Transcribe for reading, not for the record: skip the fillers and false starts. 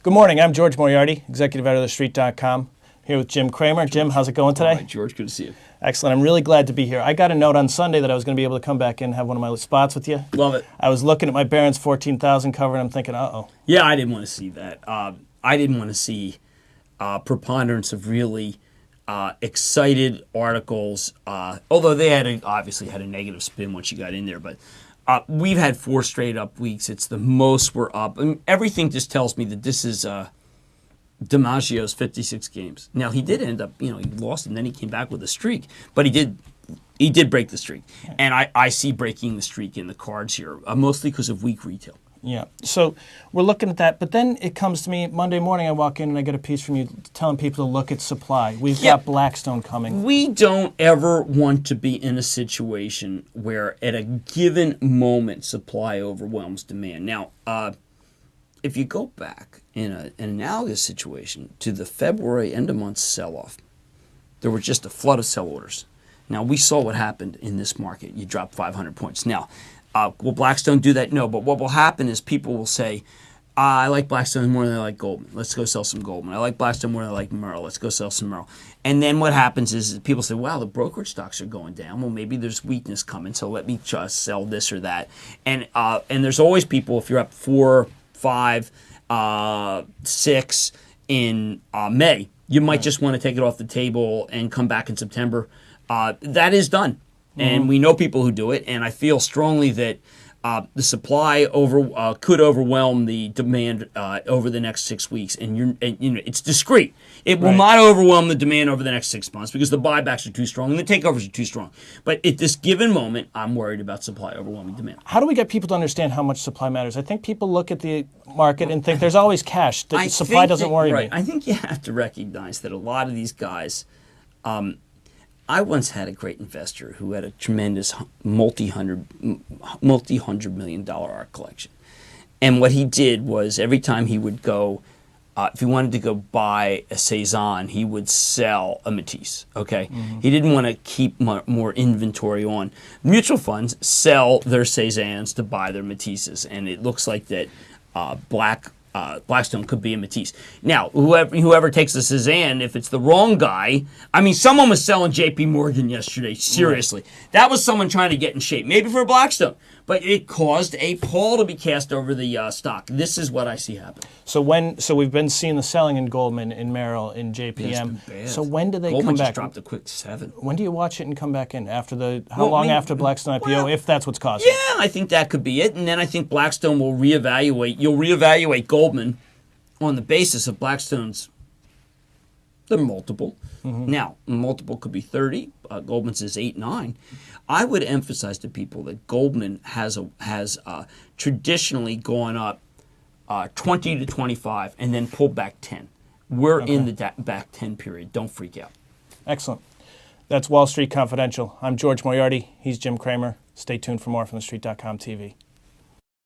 Good morning. I'm George Moriarty, executive editor of TheStreet.com, here with Jim Cramer. Jim, how's it going today? All right, George, good to see you. Excellent. I'm really glad to be here. I got a note on Sunday that I was going to be able to come back in and have one of my spots with you. Love it. I was looking at my Barron's 14,000 cover, and I'm thinking, uh-oh. Yeah, I didn't want to see that. I didn't want to see preponderance of really excited articles, although they obviously had a negative spin once you got in there. But we've had 4 straight up weeks. It's the most we're up. I mean, everything just tells me that this is DiMaggio's 56 games. Now, he did end up, he lost and then he came back with a streak. But he did break the streak. And I see breaking the streak in the cards here, mostly because of weak retail. Yeah, so we're looking at that, but then it comes to me Monday morning. I walk in and I get a piece from you telling people to look at supply. We've got Blackstone coming. We don't ever want to be in a situation where at a given moment supply overwhelms demand. Now, if you go back in an analogous situation to the February end of month sell-off, there were just a flood of sell orders. Now, we saw what happened in this market. You dropped 500 points. Now, will Blackstone do that? No, but what will happen is people will say, I like Blackstone more than I like Goldman. Let's go sell some Goldman. I like Blackstone more than I like Merrill. Let's go sell some Merrill. And then what happens is people say, wow, the brokerage stocks are going down. Well, maybe there's weakness coming, so let me just sell this or that. And there's always people, if you're up 4, 5, 6 in May, you might just want to take it off the table and come back in September. That is done. And we know people who do it, and I feel strongly that the supply could overwhelm the demand over the next 6 weeks, and it's discrete. It will not overwhelm the demand over the next 6 months because the buybacks are too strong and the takeovers are too strong. But at this given moment, I'm worried about supply overwhelming demand. How do we get people to understand how much supply matters? I think people look at the market and think there's always cash. The supply doesn't worry me. I think you have to recognize that a lot of these guys. I once had a great investor who had a tremendous multi-hundred million dollar art collection. And what he did was every time he would go, if he wanted to go buy a Cezanne, he would sell a Matisse, okay? He didn't want to keep more inventory on. Mutual funds sell their Cezannes to buy their Matisses, and it looks like that Blackstone could be a Matisse. Now, whoever takes the Cezanne, if it's the wrong guy, I mean, someone was selling J.P. Morgan yesterday, seriously. Right. That was someone trying to get in shape, maybe for Blackstone. But it caused a pall to be cast over the stock. This is what I see happen. So we've been seeing the selling in Goldman, in Merrill, in JPM. So when do they come back? Goldman just dropped a quick 7. When do you watch it and come back in? After how long after Blackstone IPO, if that's what's causing it? Yeah, I think that could be it. And then I think Blackstone will reevaluate. You'll reevaluate Goldman on the basis of Blackstone's the multiple. Now, multiple could be 30. Goldman says 8, 9. I would emphasize to people that Goldman has traditionally gone up 20 to 25 and then pulled back 10. We're in the back 10 period. Don't freak out. Excellent. That's Wall Street Confidential. I'm George Moriarty. He's Jim Cramer. Stay tuned for more from TheStreet.com TV.